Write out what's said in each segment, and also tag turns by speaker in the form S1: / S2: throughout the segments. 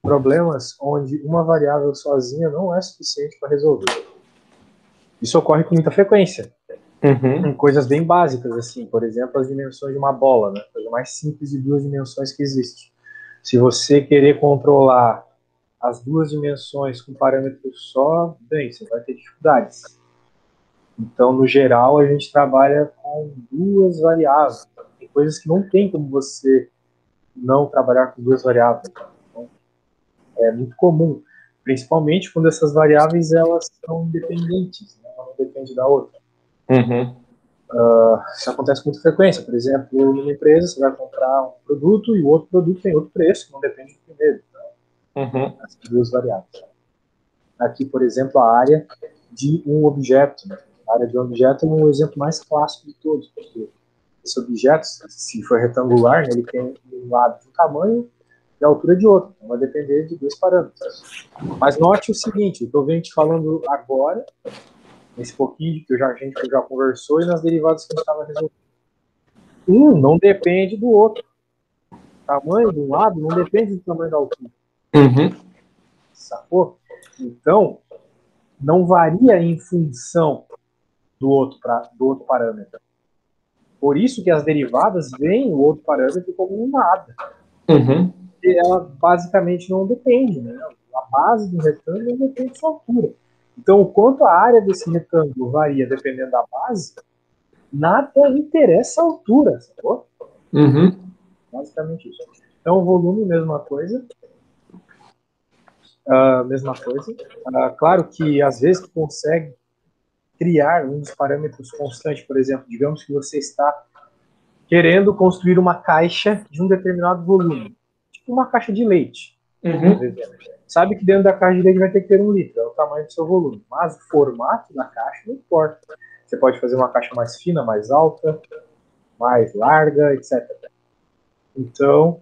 S1: problemas onde uma variável sozinha não é suficiente para resolver. Isso ocorre com muita frequência. Em coisas bem básicas, assim, por exemplo, as dimensões de uma bola, né? A coisa mais simples de duas dimensões que existe. Se você querer controlar as duas dimensões com parâmetros só, bem, você vai ter dificuldades. Então, no geral, a gente trabalha com duas variáveis. Tem coisas que não tem como você não trabalhar com duas variáveis. Então, é muito comum, principalmente quando essas variáveis elas são independentes, né? Uma não depende da outra. Isso acontece com muita frequência. Por exemplo, numa empresa, você vai comprar um produto e o outro produto tem outro preço, que não depende do primeiro. Então, essas duas variáveis. Aqui, por exemplo, a área de um objeto. Né? A área de um objeto é um exemplo mais clássico de todos, porque esse objeto, se for retangular, né, ele tem um lado de um tamanho e a altura de outro. Então, vai depender de dois parâmetros. Mas note o seguinte, o que eu venho te falando agora, nesse pouquinho que a gente já conversou e nas derivadas que a gente estava resolvendo. Um não depende do outro. O tamanho de um lado não depende do tamanho da altura. Sacou? Então, não varia em função do outro parâmetro. Por isso que as derivadas veem o outro parâmetro como um nada. Porque ela basicamente não depende, né? A base do retângulo não depende de sua altura. Então, o quanto a área desse retângulo varia dependendo da base, nada interessa a altura, sacou? Basicamente isso. Então, o volume, mesma coisa. Claro que, às vezes, tu consegue criar um dos parâmetros constantes, por exemplo, digamos que você está querendo construir uma caixa de um determinado volume, tipo uma caixa de leite, por exemplo. Sabe que dentro da caixa de leite vai ter que ter 1 litro, é o tamanho do seu volume, mas o formato da caixa não importa. Você pode fazer uma caixa mais fina, mais alta, mais larga, etc. Então,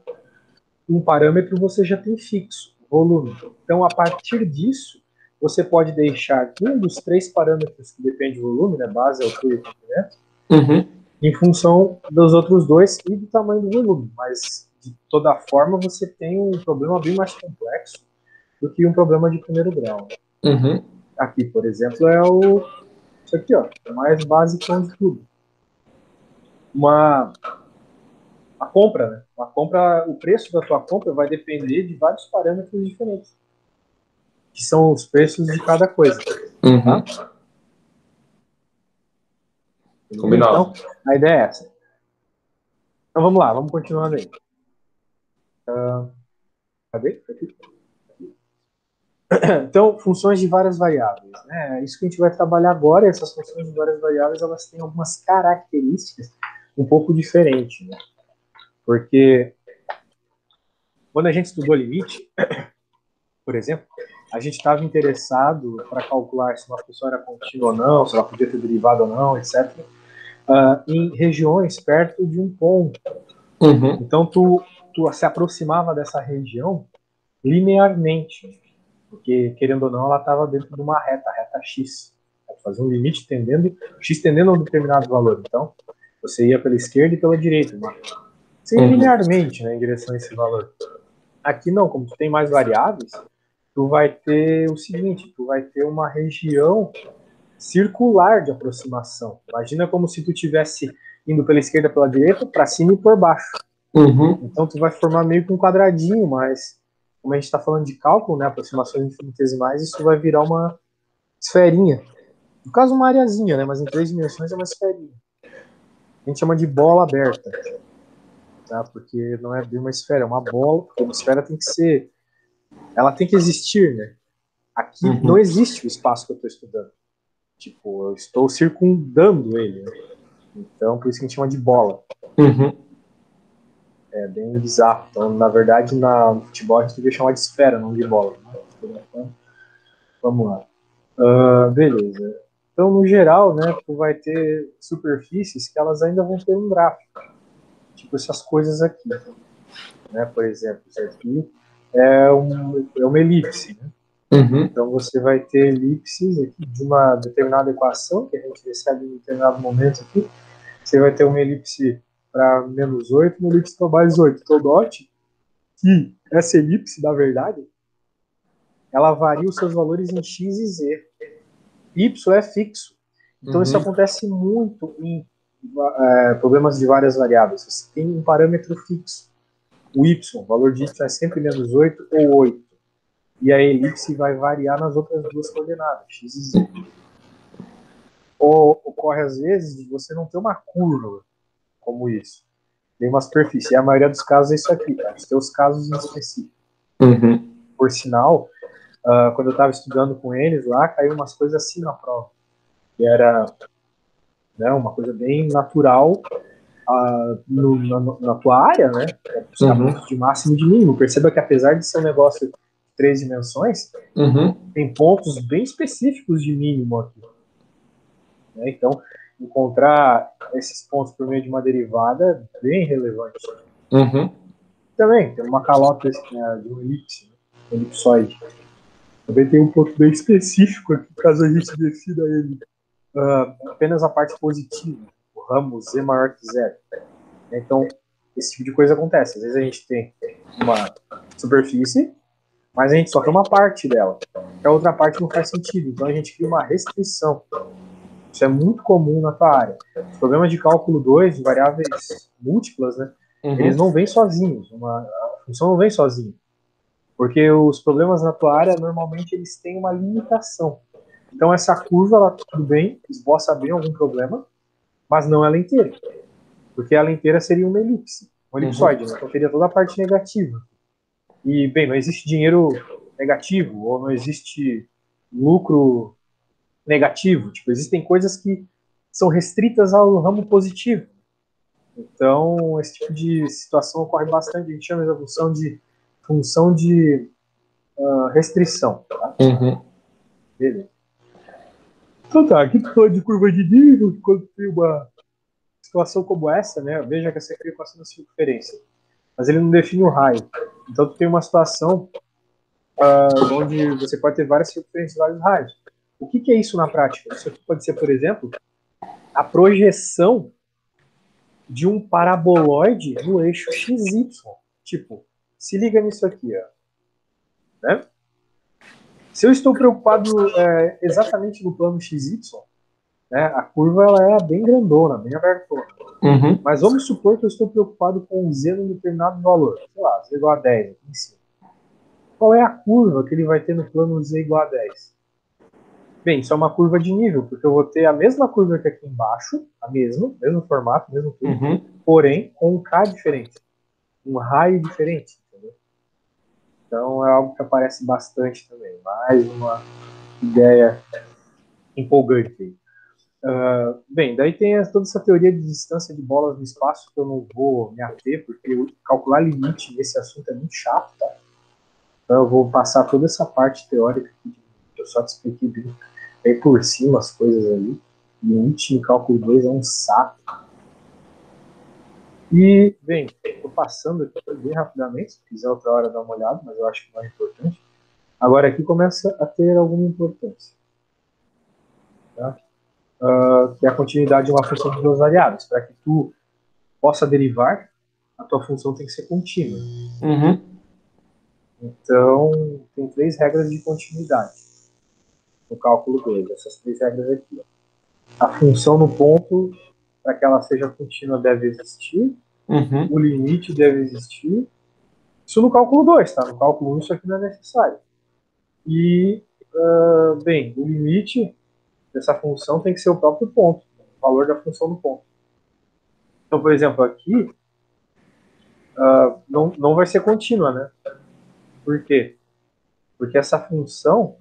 S1: um parâmetro você já tem fixo, volume. Então, a partir disso, você pode deixar um dos 3 parâmetros que depende do volume, né, base, altura e comprimento, em função dos outros 2 e do tamanho do volume. Mas, de toda forma, você tem um problema bem mais complexo do que um problema de primeiro grau. Aqui, por exemplo, isso aqui, ó, o mais básico de tudo. A compra, né? O preço da tua compra vai depender de vários parâmetros diferentes, que são os preços de cada coisa. Tá?
S2: Combinado.
S1: Então, a ideia é essa. Então vamos lá, vamos continuando aí. Cadê? Aqui. Então, funções de várias variáveis. Né? É isso que a gente vai trabalhar agora. Essas funções de várias variáveis elas têm algumas características um pouco diferentes. Né? Porque quando a gente estudou limite, por exemplo, a gente estava interessado para calcular se uma função era contínua ou não, se ela podia ter derivado ou não, etc. Em regiões perto de um ponto. Então, tu se aproximava dessa região linearmente, porque, querendo ou não, ela estava dentro de uma reta, a reta X. Fazia um limite X tendendo a um determinado valor. Então, você ia pela esquerda e pela direita, sempre linearmente, né, em direção a esse valor. Aqui não, como tu tem mais variáveis, tu vai ter o seguinte, tu vai ter uma região circular de aproximação. Imagina como se tu estivesse indo pela esquerda, pela direita, para cima e por baixo. Então tu vai formar meio que um quadradinho, mas como a gente está falando de cálculo, né, aproximações infinitesimais, isso vai virar uma esferinha. No caso, uma areazinha, né, mas em 3 dimensões é uma esferinha. A gente chama de bola aberta, tá? Porque não é bem uma esfera, é uma bola, porque uma esfera tem que ser, ela tem que existir, né? Aqui não existe o espaço que eu estou estudando. Tipo, eu estou circundando ele, né? Então, por isso que a gente chama de bola. É bem bizarro. Então, na verdade, no futebol a gente devia chamar de esfera, não de bola. Né? Então, vamos lá. Beleza. Então, no geral, né, tu vai ter superfícies que elas ainda vão ter um gráfico. Tipo essas coisas aqui. Né? Por exemplo, isso aqui é uma elipse. Né? Então, você vai ter elipses aqui de uma determinada equação, que a gente recebe em determinado momento aqui. Você vai ter uma elipse para -8, uma elipse para mais 8. Então, note que essa elipse, na verdade, ela varia os seus valores em x e z. Y é fixo. Então isso acontece muito em problemas de várias variáveis. Você tem um parâmetro fixo. O y, o valor de y é sempre menos 8 ou 8. E a elipse vai variar nas outras duas coordenadas, x e z. Ocorre às vezes de você não ter uma curva como isso. Tem uma superfície. E a maioria dos casos é isso aqui, tá? Os teus casos em específico. Por sinal, quando eu estava estudando com eles lá, caiu umas coisas assim na prova. Que era, né, uma coisa bem natural na tua área, né? Buscar pontos de máximo e de mínimo. Perceba que apesar de ser um negócio de 3 dimensões, tem pontos bem específicos de mínimo aqui. Né? Então, encontrar esses pontos por meio de uma derivada é bem relevante. Também tem uma calota de um elipse, né? Um elipsoide. Também tem um ponto bem específico aqui, caso a gente decida ele. Apenas a parte positiva, o ramo z maior que zero. Então, esse tipo de coisa acontece. Às vezes a gente tem uma superfície, mas a gente só tem uma parte dela. A outra parte não faz sentido. Então a gente cria uma restrição. Isso é muito comum na tua área. Os problemas de cálculo 2, de variáveis múltiplas, né, eles não vêm sozinhos. A função não vem sozinha. Porque os problemas na tua área, normalmente, eles têm uma limitação. Então essa curva, ela, tudo bem, esboça bem algum problema, mas não ela inteira. Porque ela inteira seria uma elipse, um elipsoide, né? Então teria toda a parte negativa. E, bem, não existe dinheiro negativo, ou não existe lucro negativo. Tipo, existem coisas que são restritas ao ramo positivo. Então, esse tipo de situação ocorre bastante. A gente chama essa função de restrição. Tá? Beleza. Então tá, aqui tu falou de curva de nível, quando tem uma situação como essa, né? Veja que essa equação é circunferência. Mas ele não define o raio. Então tu tem uma situação onde você pode ter várias circunferências, vários raios. O que é isso na prática? Isso aqui pode ser, por exemplo, a projeção de um paraboloide no eixo XY. Tipo, se liga nisso aqui, ó. Né? Se eu estou preocupado exatamente no plano XY, né, a curva ela é bem grandona, bem abertona. Mas vamos supor que eu estou preocupado com um z num determinado valor. Sei lá, z igual a 10 aqui em cima. Qual é a curva que ele vai ter no plano z igual a 10? Bem, isso é uma curva de nível, porque eu vou ter a mesma curva que aqui embaixo, mesmo formato, mesmo tudo, porém com um K diferente, um raio diferente, entendeu? Então é algo que aparece bastante também, mais uma ideia empolgante. Bem, daí tem toda essa teoria de distância de bolas no espaço que eu não vou me ater, porque calcular limite nesse assunto é muito chato, tá? Então eu vou passar toda essa parte teórica que eu só te expliquei bem por cima as coisas ali. Limite em cálculo 2 é um saco. E, bem, estou passando aqui bem rapidamente, se quiser outra hora dar uma olhada, mas eu acho que não é importante. Agora aqui começa a ter alguma importância. Tá? Que é a continuidade de uma função de duas variáveis. Para que tu possa derivar, a tua função tem que ser contínua. Então, tem 3 regras de continuidade no cálculo 2. Essas 3 regras aqui. Ó. A função no ponto, para que ela seja contínua, deve existir. O limite deve existir. Isso no cálculo 2, tá? No cálculo 1 isso aqui não é necessário. E, bem, o limite dessa função tem que ser o próprio ponto, o valor da função no ponto. Então, por exemplo, aqui não vai ser contínua, né? Por quê? Porque essa função,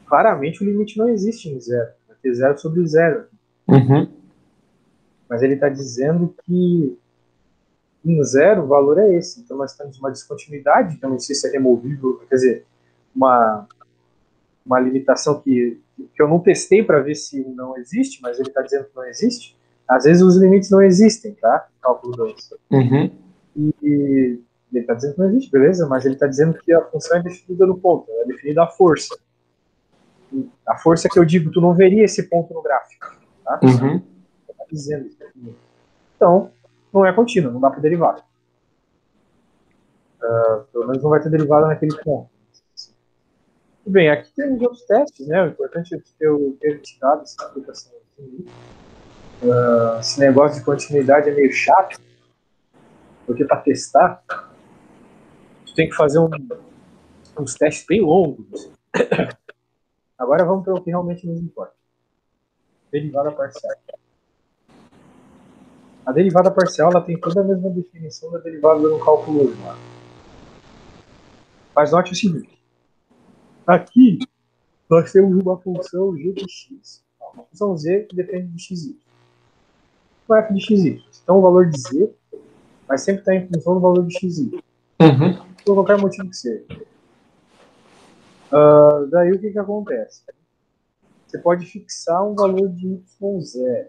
S1: claramente o limite não existe em zero. Vai ter 0 sobre 0. Mas ele está dizendo que em zero o valor é esse. Então nós temos uma descontinuidade, que eu não sei se é removível, quer dizer, uma limitação que eu não testei para ver se não existe, mas ele está dizendo que não existe. Às vezes os limites não existem, tá? Cálculo 2. E ele está dizendo que não existe, beleza, mas ele está dizendo que a função é definida no ponto, é definida a força. E a força que eu digo, tu não veria esse ponto no gráfico, tá? Está dizendo isso. Então, não é contínuo, não dá para derivar. Pelo menos não vai ter derivada naquele ponto. E bem, aqui tem os outros testes, né? O importante é ter te dado essa explicação. Esse negócio de continuidade é meio chato, porque para testar, tu tem que fazer uns testes bem longos. Agora vamos para o que realmente nos importa. Derivada parcial. A derivada parcial ela tem toda a mesma definição da derivada no cálculo normal. Mas note o seguinte: aqui nós temos uma função g de x, uma função z que depende de xy. O f de xy. Então o valor de z vai sempre estar em função do valor de xy. Por qualquer motivo que seja. Daí o que acontece? Você pode fixar um valor de y0.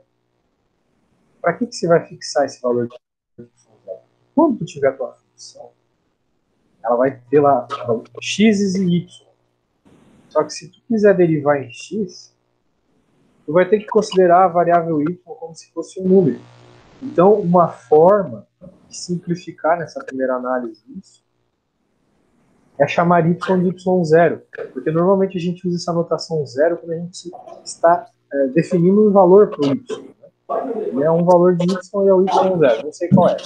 S1: Para que você vai fixar esse valor de y0? Quando tu tiver a tua função, ela vai ter lá x e y. Só que se tu quiser derivar em x, tu vai ter que considerar a variável y como se fosse um número. Então, uma forma de simplificar nessa primeira análise isso é chamar y de y0, porque normalmente a gente usa essa notação zero quando a gente está definindo um valor para o y. Né? Ele é um valor de y e é o y0, não sei qual é.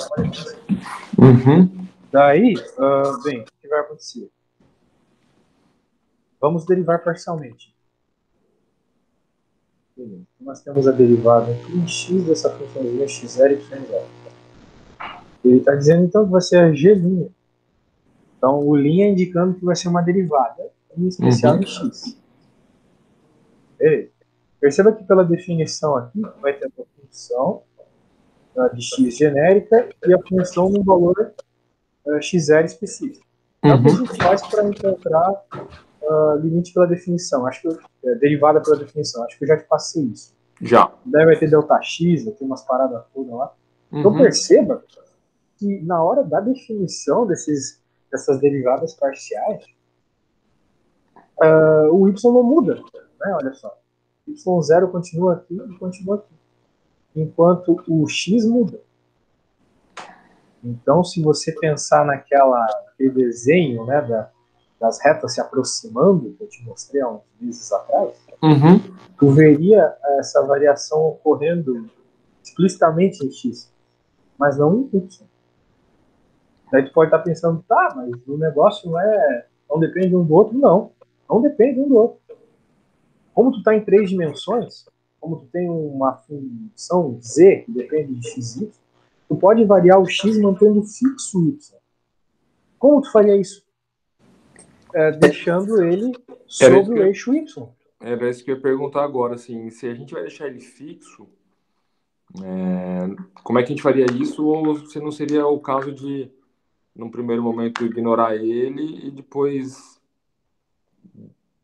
S1: Daí, bem, o que vai acontecer? Vamos derivar parcialmente. Beleza. Nós temos a derivada em x dessa funçãozinha x0 e y0. Ele está dizendo então que vai ser a g'. Então, o linha indicando que vai ser uma derivada, em especial em x. Beleza. Perceba que pela definição aqui, vai ter a função de x genérica e a função no valor x0 específico. É o que a gente faz para encontrar limite pela definição. Acho que derivada pela definição. Acho que eu já te passei isso.
S2: Já.
S1: Daí vai ter ΔX, vai ter umas paradas todas lá. Então perceba que na hora da definição dessas derivadas parciais, o y não muda. Né? Olha só. Y0 continua aqui e continua aqui. Enquanto o x muda. Então, se você pensar naquele desenho, né, das retas se aproximando, que eu te mostrei há uns meses atrás, tu veria essa variação ocorrendo explicitamente em x, mas não em y. Daí tu pode estar pensando, tá, mas o negócio não depende um do outro. Não depende um do outro. Como tu está em 3 dimensões, como tu tem uma função z que depende de x e y, tu pode variar o x mantendo fixo o y. Como tu faria isso? Deixando ele sobre o eixo y.
S2: Era isso que eu ia perguntar agora, assim, se a gente vai deixar ele fixo, como é que a gente faria isso? Ou se não seria o caso de, num primeiro momento, ignorar ele e depois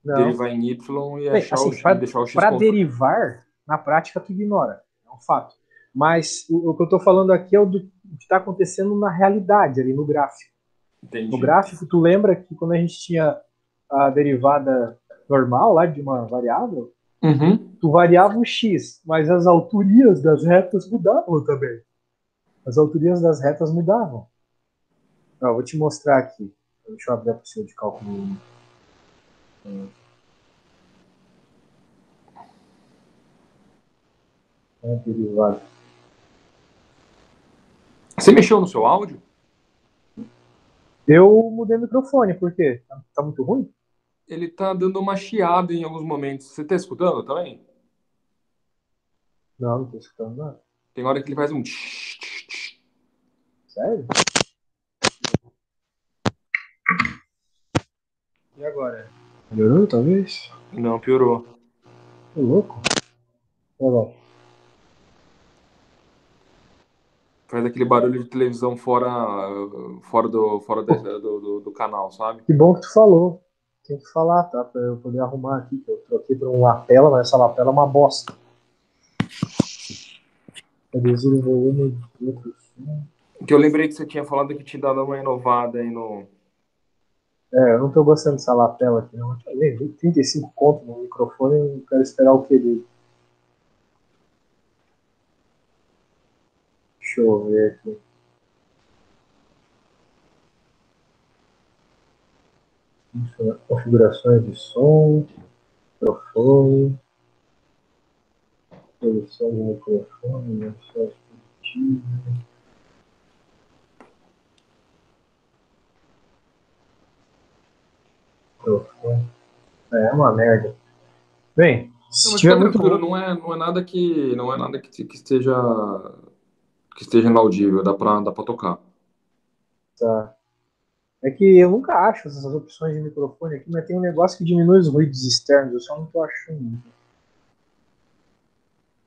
S2: derivar em y e achar
S1: assim,
S2: e deixar o x
S1: para
S2: constante?
S1: derivar, na prática tu ignora, é um fato. Mas o que eu estou falando aqui é o que está acontecendo na realidade, ali no gráfico.
S2: Entendi.
S1: No gráfico, tu lembra que quando a gente tinha a derivada normal lá de uma variável, tu variava o x, mas as alturas das retas mudavam também. As alturas das retas mudavam. Vou te mostrar aqui. Deixa eu abrir a opção de cálculo. Derivada.
S2: Você mexeu no seu áudio?
S1: Eu mudei o microfone, por quê? Tá muito ruim?
S2: Ele tá dando uma chiada em alguns momentos. Você tá escutando também?
S1: Não tô escutando nada.
S2: Tem hora que ele faz um...
S1: Sério? E agora? Melhorou, talvez?
S2: Não, piorou.
S1: Tô louco? Tá bom.
S2: Faz aquele barulho de televisão fora do canal, sabe?
S1: Que bom que tu falou. Tem que falar, tá? Pra eu poder arrumar aqui, que eu troquei por uma lapela, mas essa lapela é uma bosta. Reduzir o volume de outro som.
S2: Que eu lembrei que você tinha falado que tinha dado uma inovada aí no...
S1: Eu não tô gostando dessa lapela aqui, não. Eu levei 35 conto no microfone e não quero esperar o que dele. Deixa eu ver aqui. Configurações de som, microfone, solução de microfone, só microfone. É uma merda. Bem,
S2: Não,
S1: se
S2: mas
S1: tiver
S2: fica
S1: muito
S2: tranquilo,
S1: bom.
S2: não é nada que esteja inaudível, dá pra tocar.
S1: Tá. É que eu nunca acho essas opções de microfone aqui, mas tem um negócio que diminui os ruídos externos, eu só não tô achando.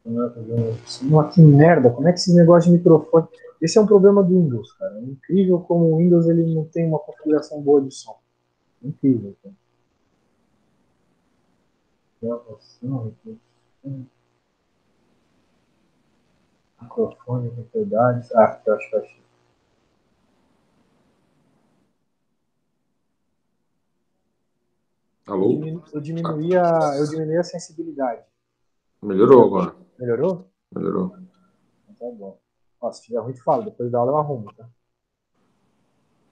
S1: Nossa, que merda, como é que esse negócio de microfone. Esse é um problema do Windows, cara. É incrível como o Windows ele não tem uma configuração boa de som. Incrível, cara. Gravação, microfone, propriedades. Ah, eu acho que eu achei.
S2: Alô?
S1: Eu diminuí a sensibilidade.
S2: Melhorou agora.
S1: Melhorou?
S2: Melhorou.
S1: Então tá bom. Ó, se tiver ruim, te falo. Depois da aula eu arrumo, tá?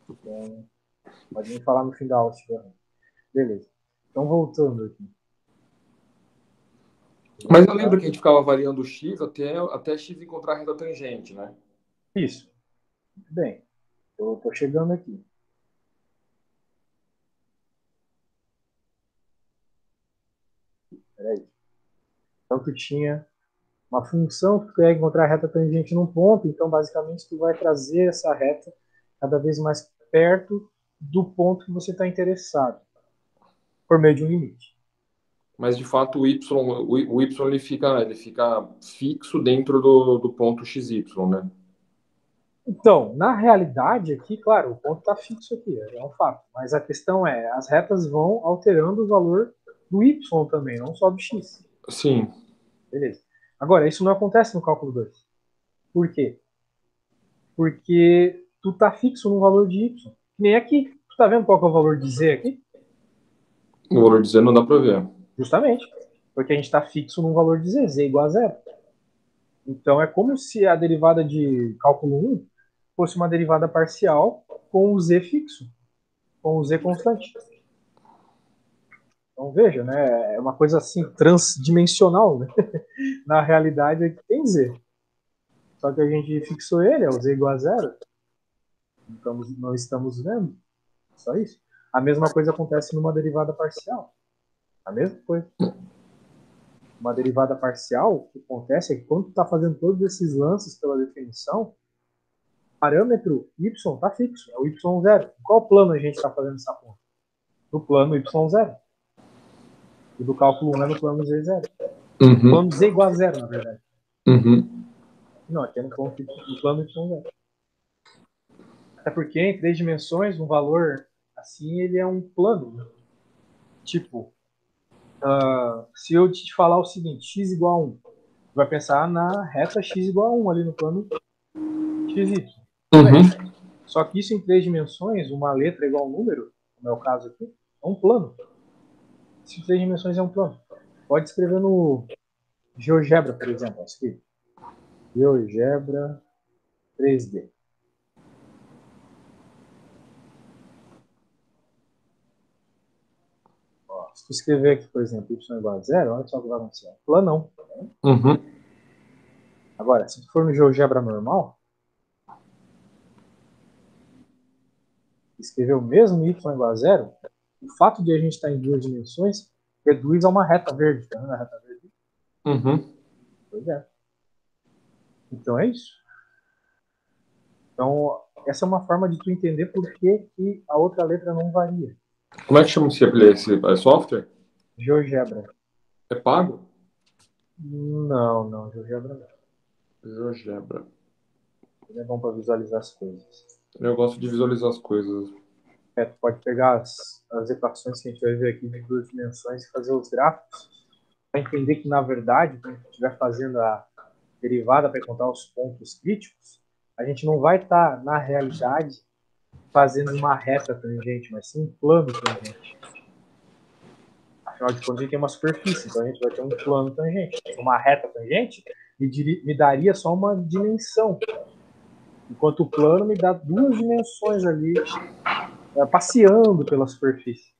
S1: Então, pode me falar no fim da aula se tiver ruim. Beleza. Então, voltando aqui.
S2: Mas eu lembro que a gente ficava variando o x até x encontrar a reta tangente, né?
S1: Isso. Muito bem. Eu tô chegando aqui. Peraí. Então, tu tinha uma função que tu quer encontrar a reta tangente num ponto, então, basicamente, tu vai trazer essa reta cada vez mais perto do ponto que você está interessado, por meio de um limite.
S2: Mas de fato o y ele fica fixo dentro do ponto xy, né?
S1: Então, na realidade, aqui, claro, o ponto está fixo aqui, é um fato. Mas a questão é, as retas vão alterando o valor do y também, não só do x.
S2: Sim.
S1: Beleza. Agora, isso não acontece no cálculo 2. Por quê? Porque tu está fixo no valor de y. Que nem aqui. Tu está vendo qual que é o valor de z aqui?
S2: O valor de z não dá para ver.
S1: Justamente. Porque a gente está fixo num valor de z, z igual a zero. Então, é como se a derivada de cálculo 1 fosse uma derivada parcial com o z fixo, com o z constante. Então veja, né, é uma coisa assim transdimensional, né? Na realidade aqui tem z, só que a gente fixou ele, é o z igual a zero, então não estamos vendo, só isso. A mesma coisa acontece numa derivada parcial, a mesma coisa. Uma derivada parcial, o que acontece é que quando tu está fazendo todos esses lances pela definição, o parâmetro y está fixo, é o y0. Qual plano a gente está fazendo essa conta? No plano y0. E do cálculo 1 é no plano z0.
S2: Uhum.
S1: Plano z igual a zero, na verdade.
S2: Uhum.
S1: Não, aqui é no plano y0. Até porque em três dimensões, um valor assim, ele é um plano. Né? Tipo, se eu te falar o seguinte, x igual a 1, você vai pensar na reta x igual a 1 ali no plano xy.
S2: Uhum.
S1: Só que isso em três dimensões, uma letra igual a um número, como é o caso aqui, é um plano. Isso em três dimensões é um plano. Pode escrever no GeoGebra, por exemplo. Aqui. GeoGebra 3D. Ó, se tu escrever aqui, por exemplo, y igual a zero, olha só o que vai acontecer. Planão.
S2: Uhum.
S1: Agora, se tu for no GeoGebra normal, escrever o mesmo y igual a zero, o fato de a gente estar em duas dimensões reduz a uma reta verde. Tá vendo a reta verde?
S2: Uhum.
S1: Pois é. Então é isso. Então, essa é uma forma de tu entender por que, que a outra letra não varia.
S2: Como é que chama esse software?
S1: GeoGebra.
S2: É pago?
S1: Não, não, GeoGebra não.
S2: GeoGebra.
S1: Ele é bom para visualizar as coisas.
S2: Eu gosto de visualizar as coisas.
S1: Tu pode pegar as equações que a gente vai ver aqui de duas dimensões e fazer os gráficos para entender que, na verdade, quando a gente estiver fazendo a derivada para encontrar os pontos críticos, a gente não vai estar, na realidade, fazendo uma reta tangente, mas sim um plano tangente. Afinal de contas, a gente tem uma superfície, então a gente vai ter um plano tangente. Uma reta tangente me daria só uma dimensão, enquanto o plano me dá duas dimensões ali, passeando pela superfície.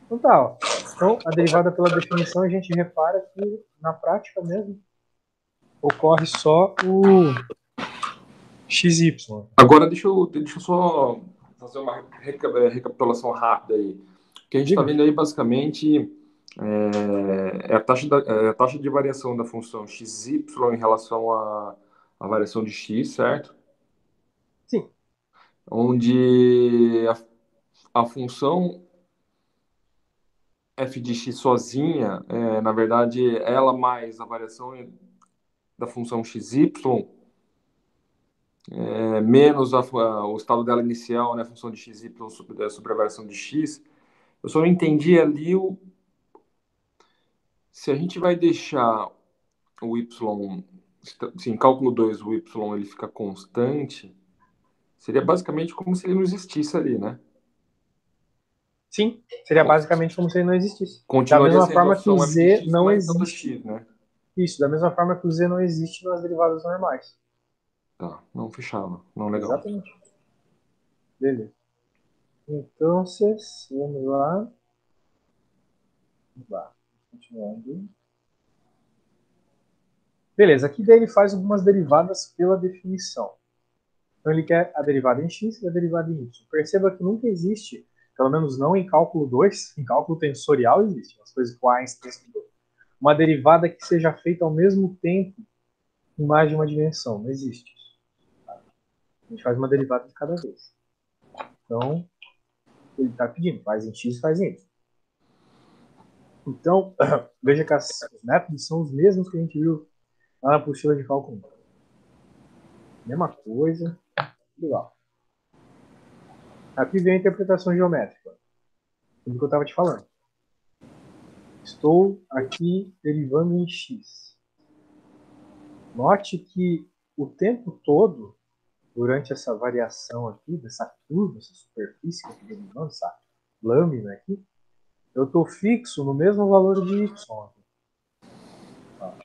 S1: Então tá, ó. Então, a derivada pela definição, a gente repara que, na prática mesmo, ocorre só o xy.
S2: Agora, deixa eu só fazer uma recapitulação rápida aí. O que a gente está
S1: Diga.
S2: vendo aí, basicamente, é a taxa de variação da função xy em relação à variação de x, certo?
S1: Sim.
S2: Onde a função f de x sozinha, na verdade, ela mais a variação da função xy, menos o estado dela inicial, né, a função de xy sobre a variação de x. Eu só não entendi ali se a gente vai deixar o y, sim, cálculo 2 o y ele fica constante, seria basicamente como se ele não existisse ali, né?
S1: Sim, seria basicamente como se ele não existisse. Da
S2: Continuaria
S1: mesma
S2: sendo a
S1: forma que o
S2: função f de
S1: z
S2: x
S1: não
S2: mais delta
S1: existe.
S2: x, né?
S1: Isso, da mesma forma que o z não existe nas derivadas normais.
S2: Tá, não fechava. Não, legal.
S1: Exatamente. Beleza. Então, vamos lá. Vamos lá. Continuando. Beleza, aqui daí ele faz algumas derivadas pela definição. Então ele quer a derivada em x e a derivada em y. Perceba que nunca existe, pelo menos não em cálculo 2, em cálculo tensorial existe, as coisas que o Einstein estudou, uma derivada que seja feita ao mesmo tempo em mais de uma dimensão. Não existe. A gente faz uma derivada de cada vez. Então, ele está pedindo, faz em x, faz em y. Então, veja que os métodos são os mesmos que a gente viu lá na apostila de cálculo 1. Mesma coisa. Legal. Aqui vem a interpretação geométrica. Tudo que eu estava te falando. Estou aqui derivando em x. Note que o tempo todo, durante essa variação aqui, dessa curva, essa superfície que eu estou derivando, essa lâmina aqui, eu estou fixo no mesmo valor de y.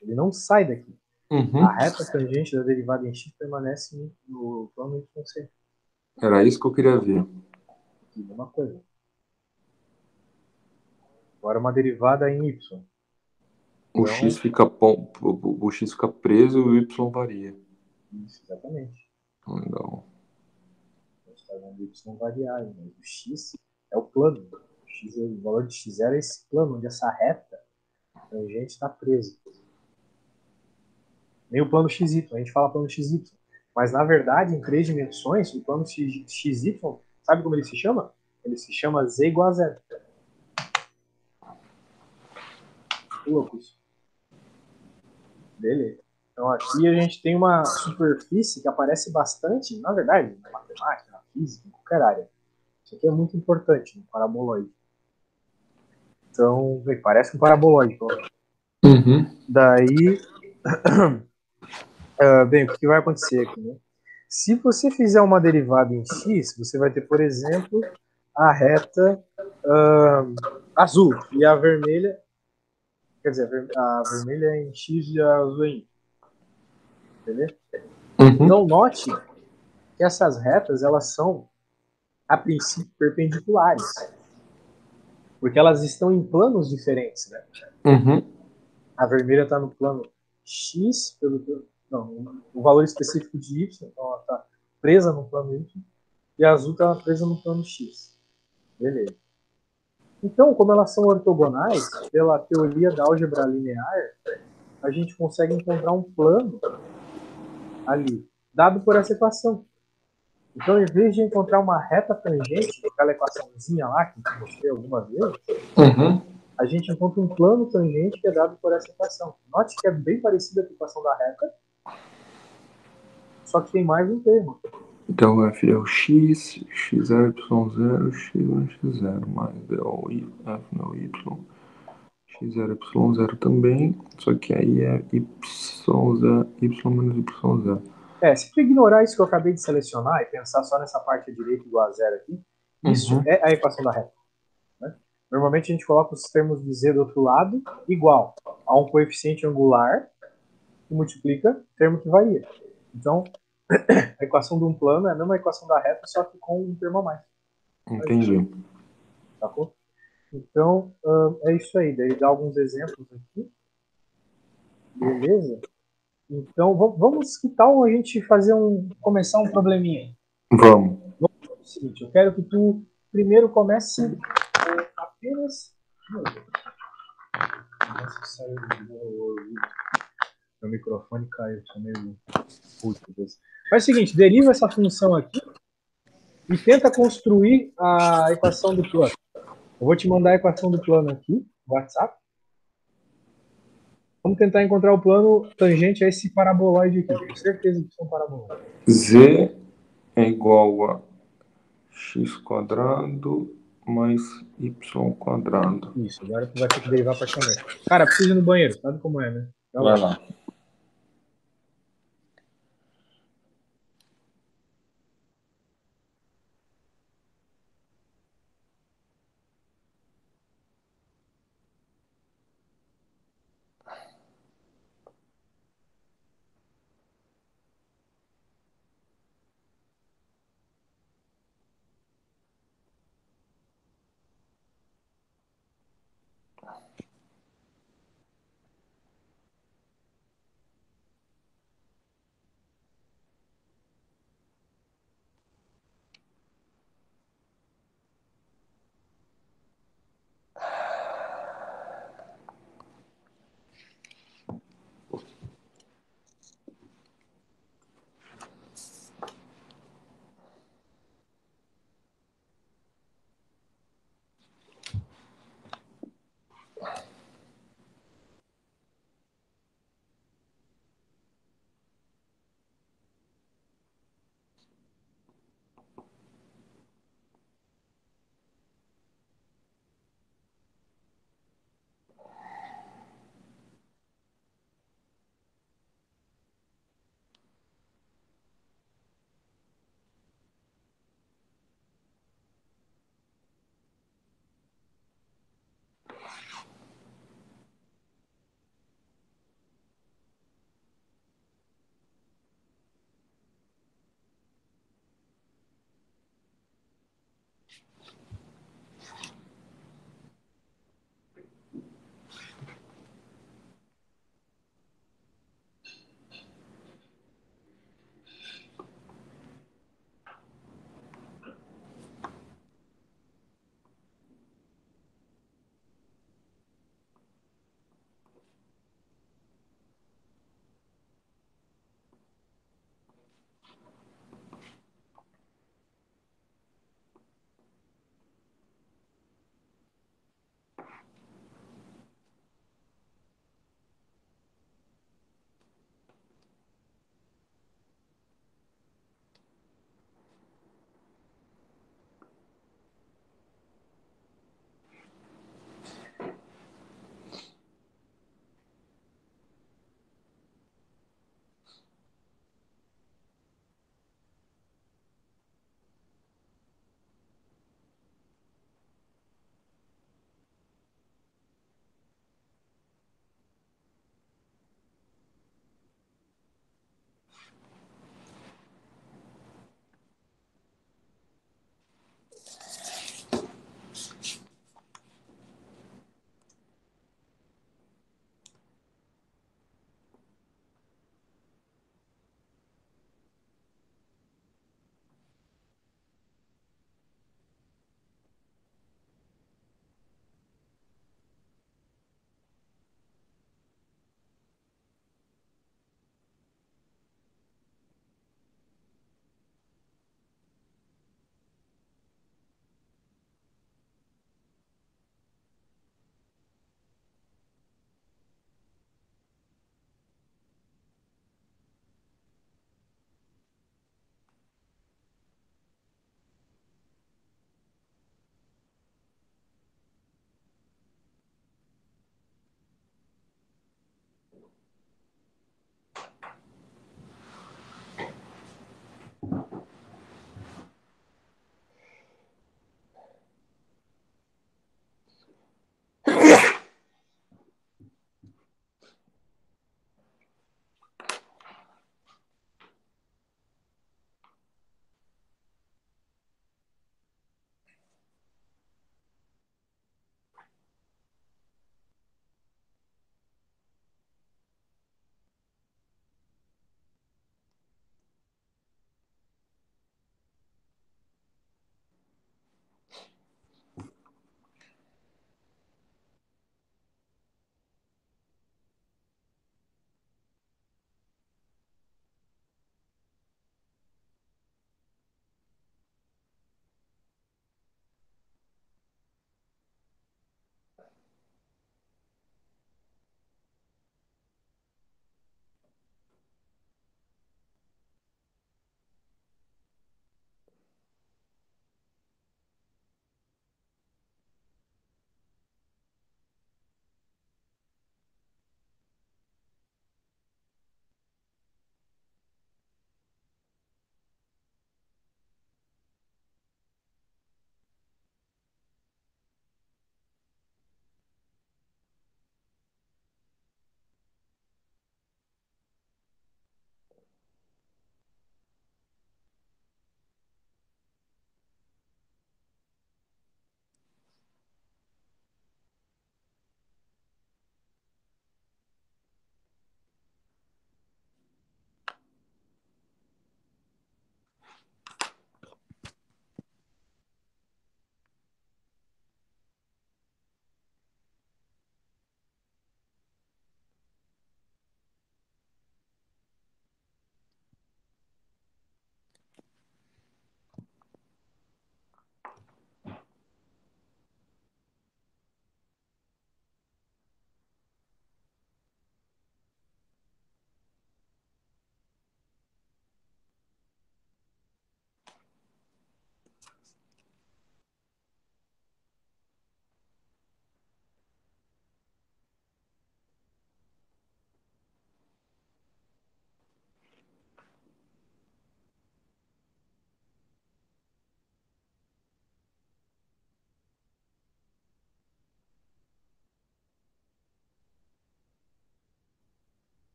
S1: Ele não sai daqui.
S2: Uhum.
S1: A reta tangente da derivada em x permanece no plano y sempre.
S2: Era isso que eu queria ver.
S1: Aqui, mesma coisa. Agora uma derivada em y.
S2: O x fica o x fica preso e o y varia.
S1: Isso, exatamente.
S2: Legal.
S1: A gente está vendo o y variar, mas o x é o plano. O valor de x era esse plano, onde essa reta tangente está presa. Nem o plano XY, a gente fala plano XY. Mas, na verdade, em 3 dimensões, o plano XY, sabe como ele se chama? Ele se chama z igual a zero. Que louco isso. Beleza. Então, aqui a gente tem uma superfície que aparece bastante, na verdade, na matemática, na física, em qualquer área. Isso aqui é muito importante no paraboloide. Então, parece um paraboloide.
S2: Uhum.
S1: Daí, bem, o que vai acontecer aqui, né? Se você fizer uma derivada em x, você vai ter, por exemplo, a reta azul e a vermelha, quer dizer, a vermelha é em x e a azul é em y. Entendeu?
S2: Uhum.
S1: Então, note que essas retas, elas são, a princípio, perpendiculares, porque elas estão em planos diferentes, né?
S2: Uhum.
S1: A vermelha está no plano x, não, o valor específico de y, então ela está presa no plano y, e a azul está presa no plano x. Beleza. Então, como elas são ortogonais, pela teoria da álgebra linear, a gente consegue encontrar um plano ali, dado por essa equação. Então, em vez de encontrar uma reta tangente, aquela equaçãozinha lá que eu mostrei algumas vezes,
S2: Uhum.
S1: a gente encontra um plano tangente que é dado por essa equação. Note que é bem parecida com a equação da reta, só que tem mais um termo.
S2: Então, f é o x, x0, y0, x1, x0, mais o y, f não, y, x0, y0 também, só que aí é y0, y menos y0.
S1: Se tu ignorar isso que eu acabei de selecionar e pensar só nessa parte direita igual a zero aqui, isso é a equação da reta. Né? Normalmente a gente coloca os termos de z do outro lado igual a um coeficiente angular que multiplica o termo que varia. Então, a equação de um plano é a mesma equação da reta, só que com um termo a mais.
S2: Entendi.
S1: Sacou? Então, é isso aí. Daí ele dá alguns exemplos aqui. Beleza? Então, vamos, que tal a gente começar um probleminha aí?
S2: Vamos.
S1: Vamos fazer o seguinte, eu quero que tu primeiro comece apenas... Nossa, saiu meu microfone caiu, tô meio puto. Faz o seguinte, deriva essa função aqui e tenta construir a equação do plano. Eu vou te mandar a equação do plano aqui no WhatsApp. Vamos tentar encontrar o plano tangente a esse paraboloide aqui. Tenho certeza que são paraboloides.
S2: Z é igual a x quadrado mais y quadrado.
S1: Isso, agora tu vai ter que derivar parcialmente. Cara, preciso ir no banheiro, sabe como é, né? Já
S2: Vai
S1: volto.
S2: lá.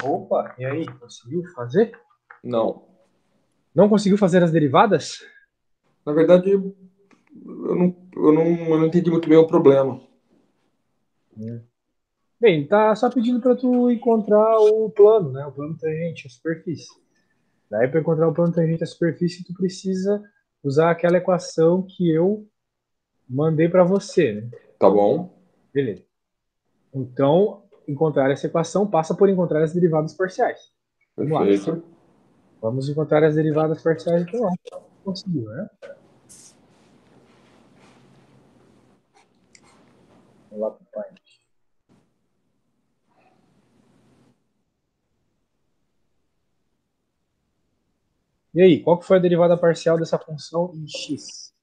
S1: Opa, e aí, conseguiu fazer?
S2: Não.
S1: Não conseguiu fazer as derivadas?
S2: Na verdade, eu não entendi muito bem o problema.
S1: Hum. Bem, tá só pedindo para tu encontrar o plano, né? O plano tangente, a superfície. Daí, para encontrar o plano tangente à superfície, tu precisa usar aquela equação que eu mandei para você, né?
S2: Tá bom?
S1: Beleza. Então, encontrar essa equação passa por encontrar as derivadas parciais. Vamos lá.
S2: Perfeito.
S1: Vamos encontrar as derivadas parciais, então, ó. Conseguiu, né? Vamos lá para o pai. E aí, qual que foi a derivada parcial dessa função em x?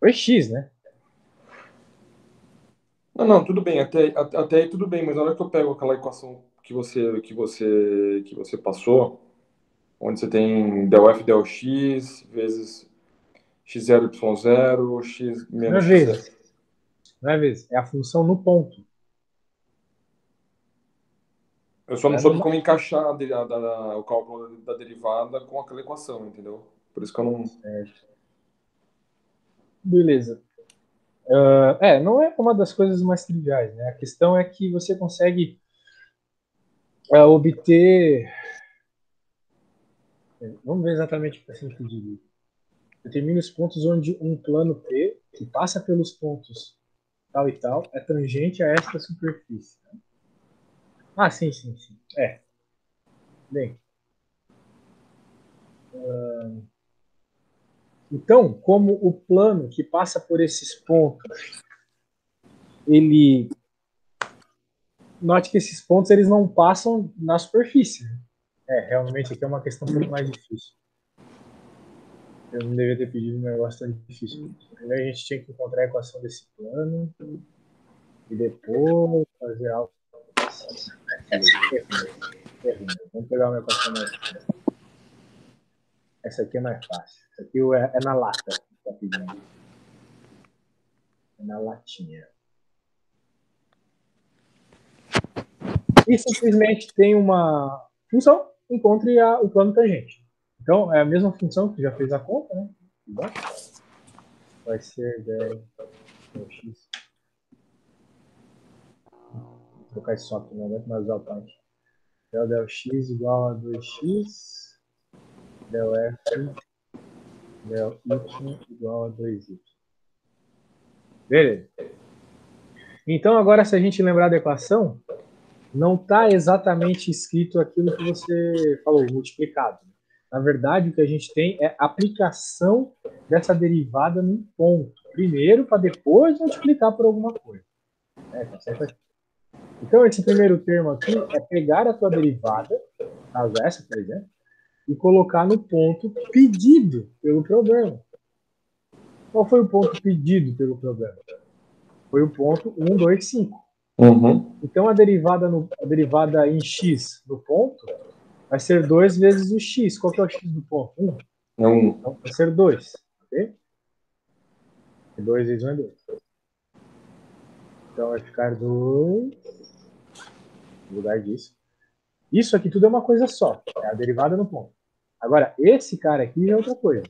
S1: Foi x, né?
S2: Não, tudo bem, até aí tudo bem, mas na hora que eu pego aquela equação que você passou, onde você tem del f del x vezes x0 y0, x
S1: Não é
S2: menos x0.
S1: vezes. Não é vezes. É a função no ponto.
S2: Eu só
S1: Não
S2: não
S1: é
S2: soube
S1: numa...
S2: como encaixar o cálculo da derivada com aquela equação, entendeu? Por isso que eu não.
S1: Beleza. Não é uma das coisas mais triviais, né? A questão é que você consegue obter. Vamos ver exatamente o que está sendo pedido. Determine os pontos onde um plano P, que passa pelos pontos tal e tal, é tangente a esta superfície. Ah, sim, sim, sim. Bem. Então, como o plano que passa por esses pontos, ele. Note que esses pontos eles não passam na superfície. Né? Realmente aqui é uma questão um pouco mais difícil. Eu não devia ter pedido um negócio tão difícil. Primeiro a gente tinha que encontrar a equação desse plano e depois fazer algo assim. Errei. Vamos pegar uma equação mais fácil. Essa aqui é mais fácil. Essa aqui é na lata que está pedindo. É na latinha. E simplesmente tem uma função, encontre o plano tangente. Então, é a mesma função que já fez a conta, né? Vai ser 10 x. Vou trocar esse som aqui, não aguento mais usar o point. Del x igual a 2x, del f, del y igual a 2y. Beleza. Então, agora, se a gente lembrar da equação, não está exatamente escrito aquilo que você falou, multiplicado. Na verdade, o que a gente tem é aplicação dessa derivada num ponto. Primeiro, para depois multiplicar por alguma coisa. Tá certo aqui. Então, esse primeiro termo aqui é pegar a tua derivada, caso essa, por exemplo, e colocar no ponto pedido pelo problema. Qual foi o ponto pedido pelo problema? Foi o ponto 1, 2, 5.
S2: Uhum.
S1: Então, a derivada em x no ponto vai ser 2 vezes o x. Qual que é o x do ponto? 1.
S2: É um.
S1: Então, vai ser 2. Ok? 2 vezes 1 é 2. Então, vai ficar 2 no lugar disso. Isso aqui tudo é uma coisa só. É a derivada no ponto. Agora, esse cara aqui é outra coisa.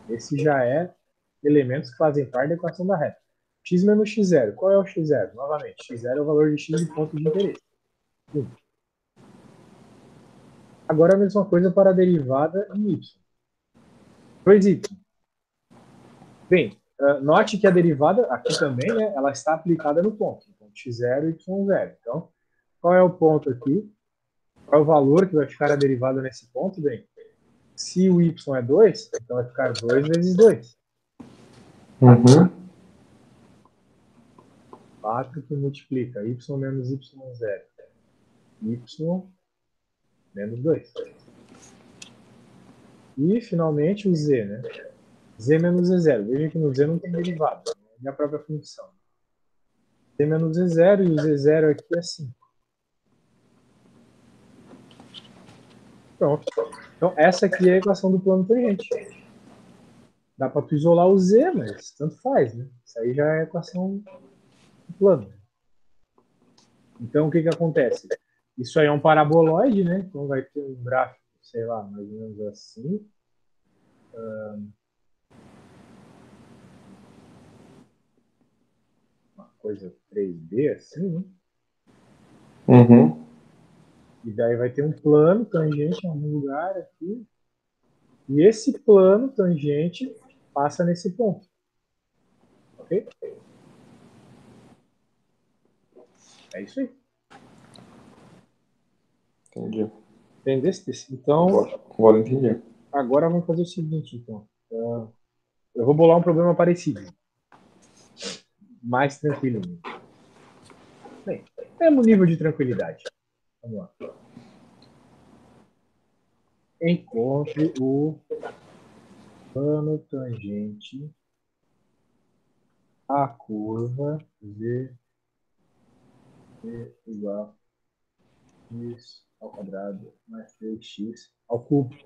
S1: Esse já é elementos que fazem parte da equação da reta. X menos x0. Qual é o x0? Novamente, x0 é o valor de x do ponto de interesse. Agora a mesma coisa para a derivada em y. 2y. Bem, note que a derivada aqui também, né, ela está aplicada no ponto. Então, x0 e y0. Então, qual é o ponto aqui? Qual é o valor que vai ficar a derivada nesse ponto? Bem, se o y é 2, então vai ficar 2 vezes 2.
S2: Uhum.
S1: 4 que multiplica y menos y0. Y menos 2. E, finalmente, o z, né? Z menos Z0. Veja que no Z não tem derivada. É a própria função. Z menos Z0 e o Z0 aqui é 5. Pronto. Então, essa aqui é a equação do plano tangente. Dá para tu isolar o z, mas tanto faz, né? Isso aí já é equação plana. Então, o que que acontece? Isso aí é um paraboloide, né? Então, vai ter um gráfico, sei lá, mais ou menos assim. Uma coisa 3D, assim, né?
S2: Uhum.
S1: E daí vai ter um plano tangente em algum lugar aqui. E esse plano tangente passa nesse ponto. Ok? É isso aí.
S2: Entendi.
S1: Entendesse? Então,
S2: Agora entendi.
S1: agora vamos fazer o seguinte, então. Eu vou bolar um problema parecido. Mais tranquilo. Bem, mesmo nível de tranquilidade. Vamos lá. Encontre o plano tangente à curva z igual a x ao quadrado mais 3x ao cubo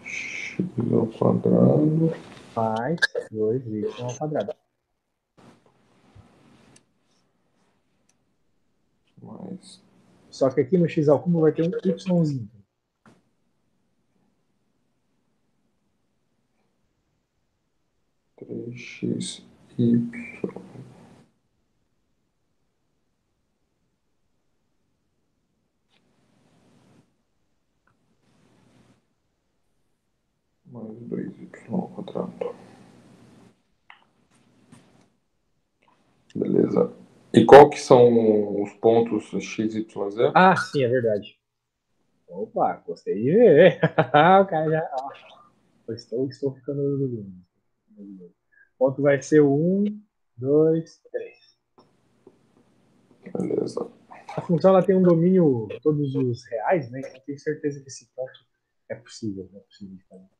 S2: X ao quadrado
S1: mais 2y ao quadrado.
S2: mais
S1: Só que aqui no x ao cubo vai ter um yzinho.
S2: 3xy mais 2y ao quadrado. Beleza. E qual que são os pontos x, y, z?
S1: Ah, sim, é verdade. Opa, gostei de ver. O cara já. Estou ficando orgulhoso. O ponto vai ser o 1, 2, 3.
S2: Beleza.
S1: A função ela tem um domínio todos os reais, né? Então tenho certeza que esse ponto é possível. É possível de fazer.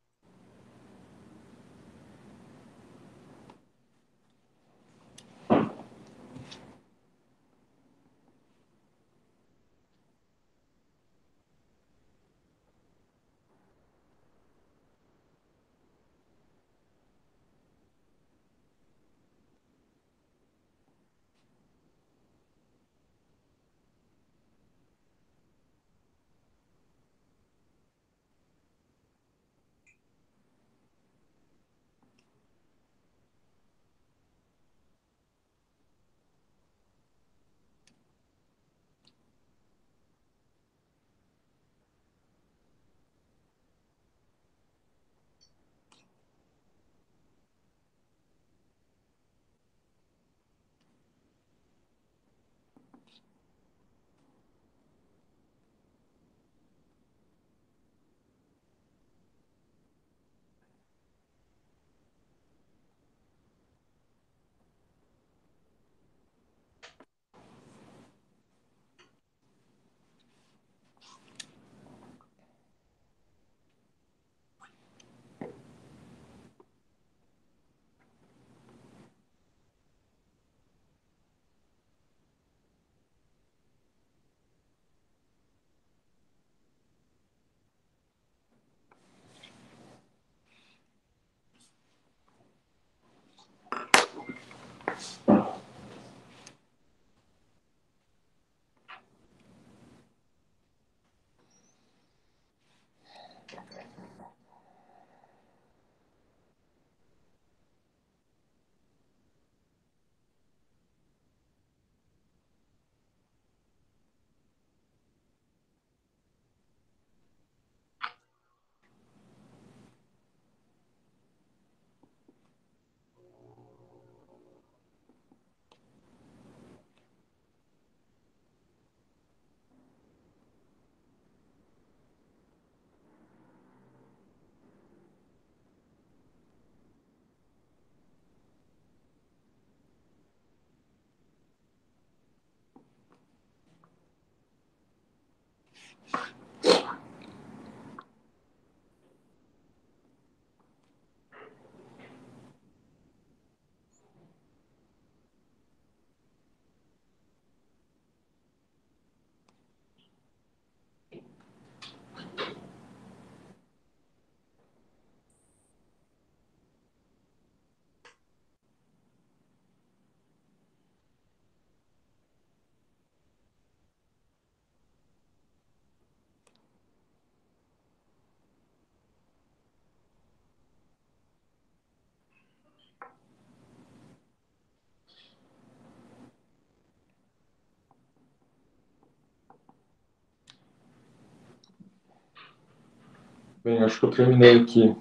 S2: Bem, acho que eu terminei aqui.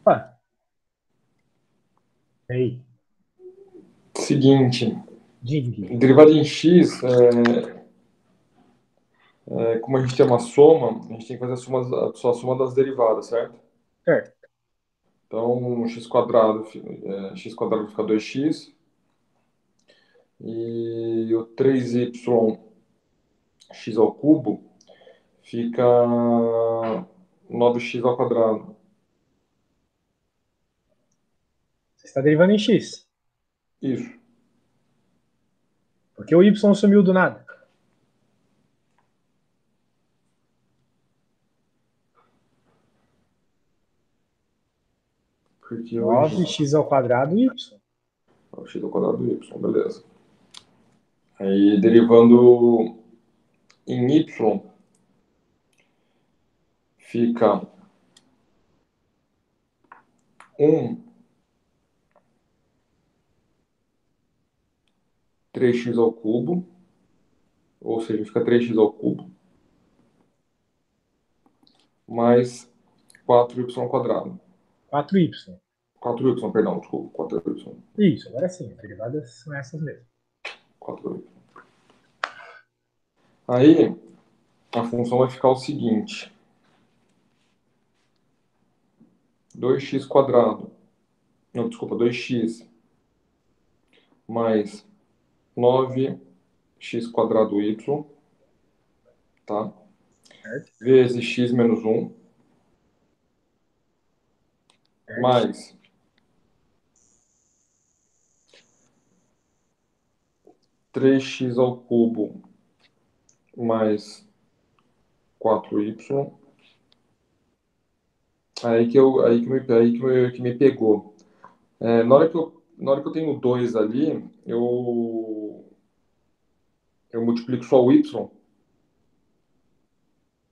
S1: Ah, aí,
S2: Seguinte,
S1: diga.
S2: derivada em x, como a gente tem uma soma, a gente tem que fazer só a soma das derivadas, certo?
S1: Certo.
S2: Então, x quadrado, x quadrado fica 2x, e o 3y x ao cubo fica 9x ao quadrado.
S1: Você está derivando em x.
S2: Isso.
S1: Porque o y sumiu do nada.
S2: Porque hoje
S1: 9x ao quadrado y.
S2: é o x ao quadrado do y, beleza. Aí, derivando em y, fica 1 3x ao cubo, ou seja, fica 3x ao cubo, mais 4y ao quadrado.
S1: 4y.
S2: 4y, perdão, desculpa, 4y.
S1: Isso, agora sim. As derivadas são essas mesmo.
S2: 4y. Aí, a função vai ficar o seguinte: 2x quadrado, não, desculpa, 2x mais 9x quadrado y, tá?
S1: Certo?
S2: Vezes x menos 1,
S1: Certo?
S2: mais 3x ao cubo mais 4y. Aí que me pegou. Na hora que eu tenho 2 ali, eu multiplico só o y.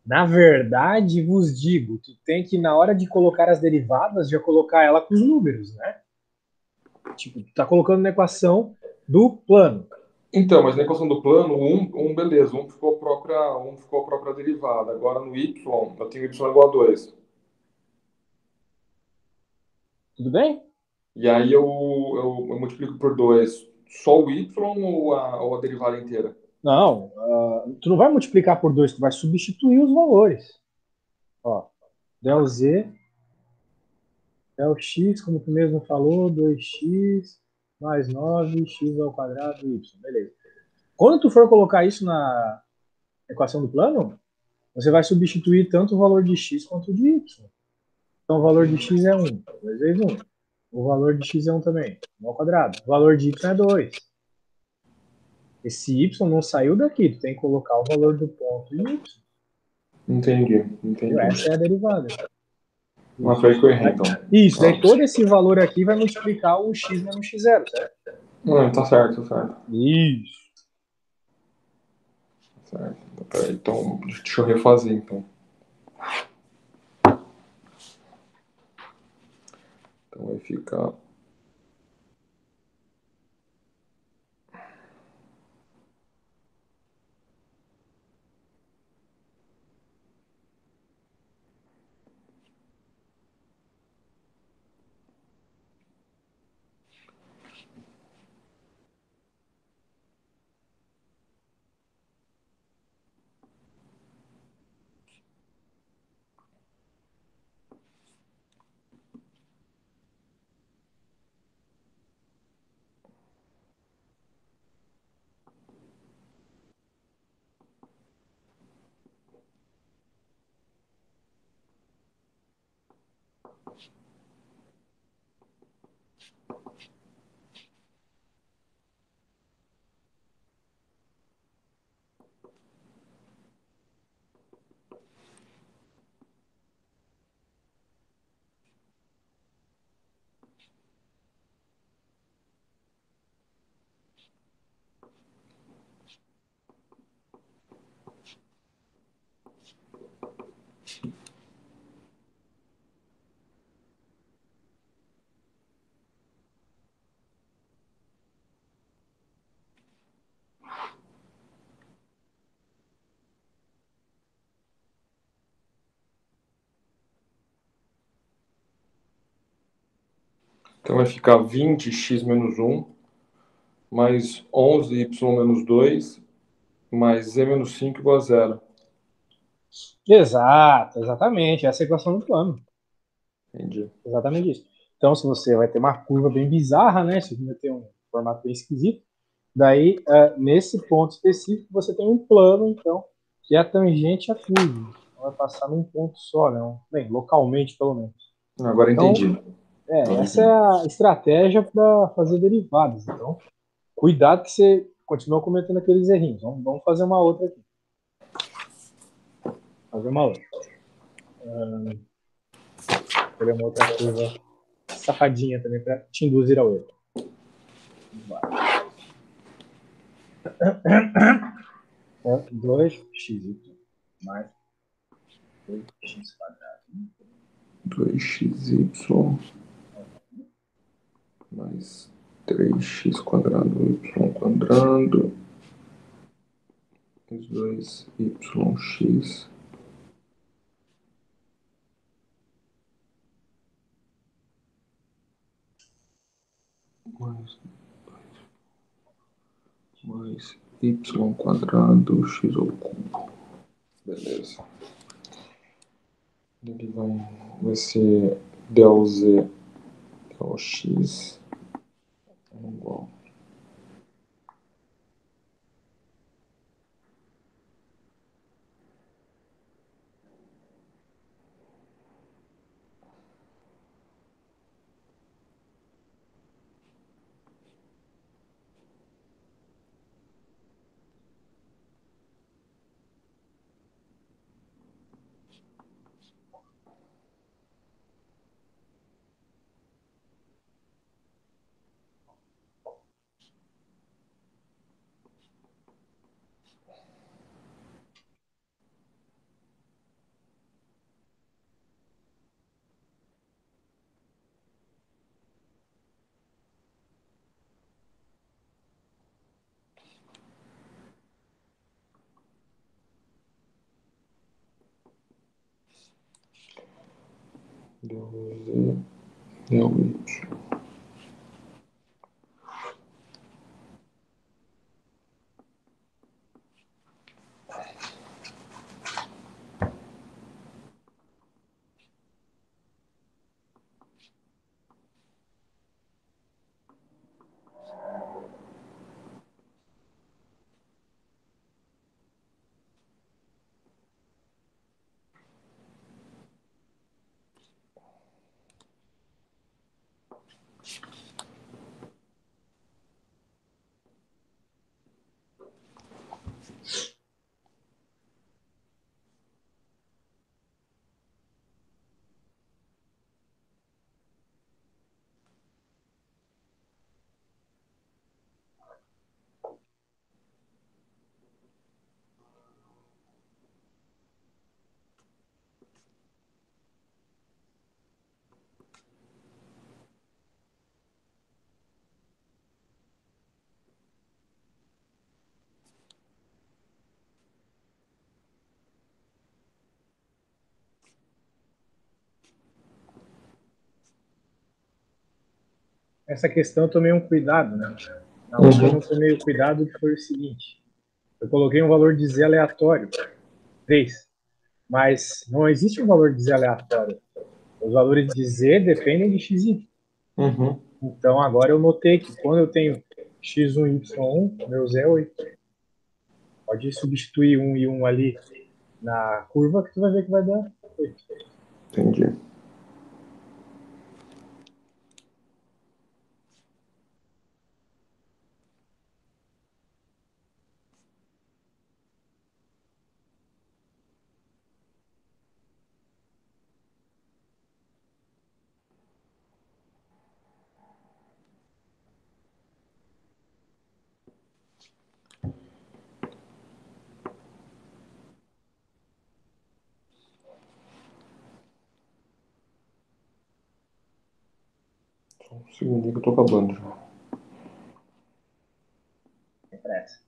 S1: Na verdade, vos digo, tu tem que, na hora de colocar as derivadas, já colocar ela com os números, né? Tipo, tu tá colocando na equação do plano.
S2: Então, mas na equação do plano, beleza, um ficou a própria derivada. Agora no y, eu tenho y igual a 2.
S1: Tudo bem?
S2: E aí eu multiplico por 2 só o y ou a derivada inteira?
S1: Não, tu não vai multiplicar por 2, tu vai substituir os valores. Ó, del z, del x, como tu mesmo falou, 2x mais 9x ao quadrado y. Beleza. Quando tu for colocar isso na equação do plano, você vai substituir tanto o valor de x quanto o de y. Então o valor de x é 1, 2 vezes 1. O valor de x é 1 também, 1 ao quadrado. O valor de y é 2. Esse y não saiu daqui, tu tem que colocar o valor do ponto em y.
S2: Entendi,
S1: Entendeu?
S2: entendi.
S1: Essa é a derivada.
S2: Mas
S1: Isso.
S2: foi aí que eu errei, então.
S1: Isso,
S2: Tá.
S1: daí todo esse valor aqui vai multiplicar o x menos x0, certo?
S2: Não, tá certo, tá certo.
S1: Isso.
S2: Certo. Peraí, então, deixa eu refazer, então. Então vai ficar. Então vai ficar 20x menos 1, mais 11y menos 2, mais z menos 5 igual a zero.
S1: Exato, exatamente. Essa é a equação do plano.
S2: Entendi.
S1: Exatamente isso. Então, se você vai ter uma curva bem bizarra, né? Se vai ter um formato bem esquisito, daí, nesse ponto específico, você tem um plano, então, que é a tangente à curva. Então, vai passar num ponto só, né? Bem, localmente, pelo menos.
S2: Agora
S1: Então,
S2: entendi. Agora
S1: essa é
S2: entendi.
S1: a estratégia para fazer derivadas. Então, cuidado que você continua cometendo aqueles errinhos. Vamos fazer uma outra aqui. Fazer uma outra. Escolher uma outra curva safadinha também para te induzir ao erro. Vamos lá. 2xy mais 2x quadrado
S2: 2xy mais 3x quadrado y quadrado mais 2yx mais y quadrado x ao cubo. Beleza. Ele vai ser del z del x igual del z del y.
S1: Essa questão eu tomei um cuidado, né? Na outra eu
S2: Uhum.
S1: não tomei o cuidado, que foi o seguinte: eu coloquei um valor de z aleatório, 3, mas não existe um valor de z aleatório. Os valores de z dependem de xy.
S2: Uhum.
S1: Então agora eu notei que quando eu tenho x1, y1, meu z é 8. Pode substituir 1 e 1 ali na curva que tu vai ver que vai dar 8.
S2: Entendi. Só um segundinho que eu tô acabando já.
S1: Sem pressa.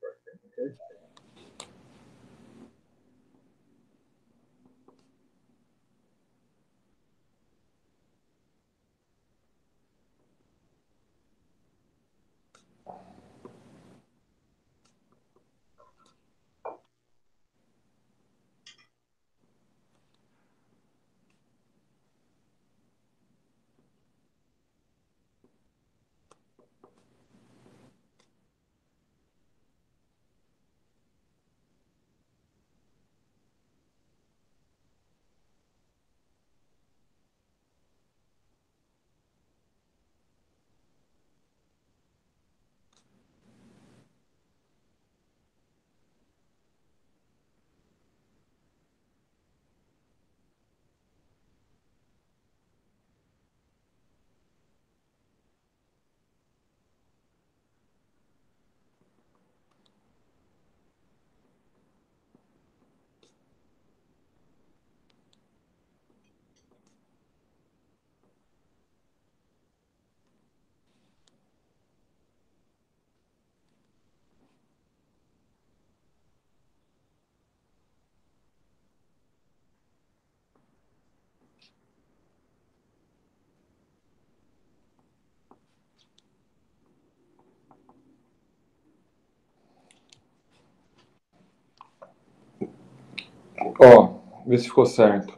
S2: Ó, vê se ficou certo.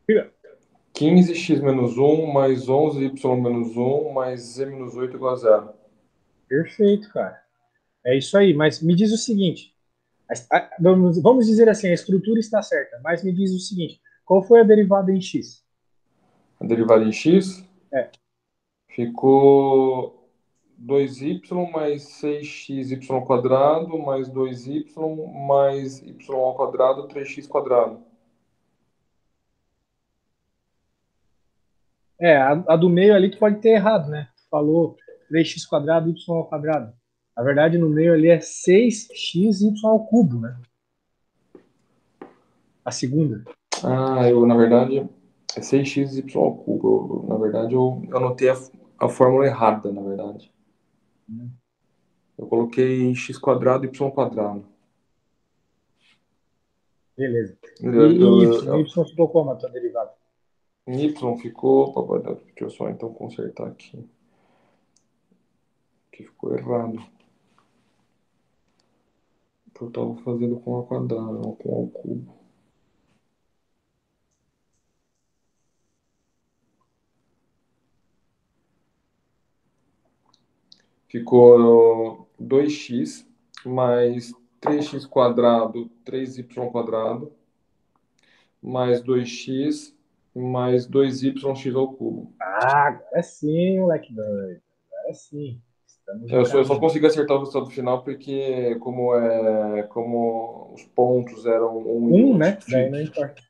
S1: Diga.
S2: 15x menos 1 mais 11y menos 1 mais z menos 8 igual a 0.
S1: Perfeito, cara. É isso aí. Mas me diz o seguinte. Vamos dizer assim, a estrutura está certa, mas me diz o seguinte, qual foi a derivada em x?
S2: A derivada em x
S1: É,
S2: ficou 2y mais 6xy quadrado mais 2y mais y ao quadrado 3x quadrado.
S1: a do meio ali tu pode ter errado, né? Tu falou 3x quadrado, y ao quadrado. Na verdade, no meio ali é 6xy ao cubo, né? A segunda.
S2: Ah, eu, na verdade, é 6xy ao cubo. Na verdade, eu anotei a fórmula errada, na verdade. Eu coloquei x quadrado e y quadrado.
S1: Beleza.
S2: Eu,
S1: E
S2: eu,
S1: y? Y
S2: eu,
S1: ficou como a tua derivada?
S2: y ficou. Deixa eu só então consertar aqui. Que ficou errado. Eu estava fazendo com a quadrada, não com o cubo. Ficou 2x mais 3x quadrado, 3y quadrado, mais 2x mais 2yx ao cubo.
S1: Ah, agora sim, moleque doido. Agora sim. Estamos no
S2: Eu só
S1: caminho.
S2: consegui acertar o resultado final porque como os pontos eram um e um,
S1: Né? Daí não importa.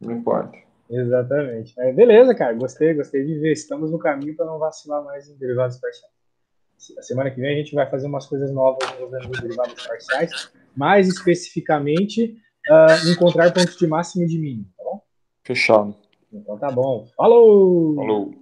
S2: não importa.
S1: Exatamente. Beleza, cara. Gostei de ver. Estamos no caminho para não vacilar mais em derivados parciais. A semana que vem a gente vai fazer umas coisas novas envolvendo os derivados parciais, mais especificamente encontrar pontos de máximo e de mínimo, tá bom?
S2: Fechado.
S1: Então tá bom. Falou!
S2: Falou.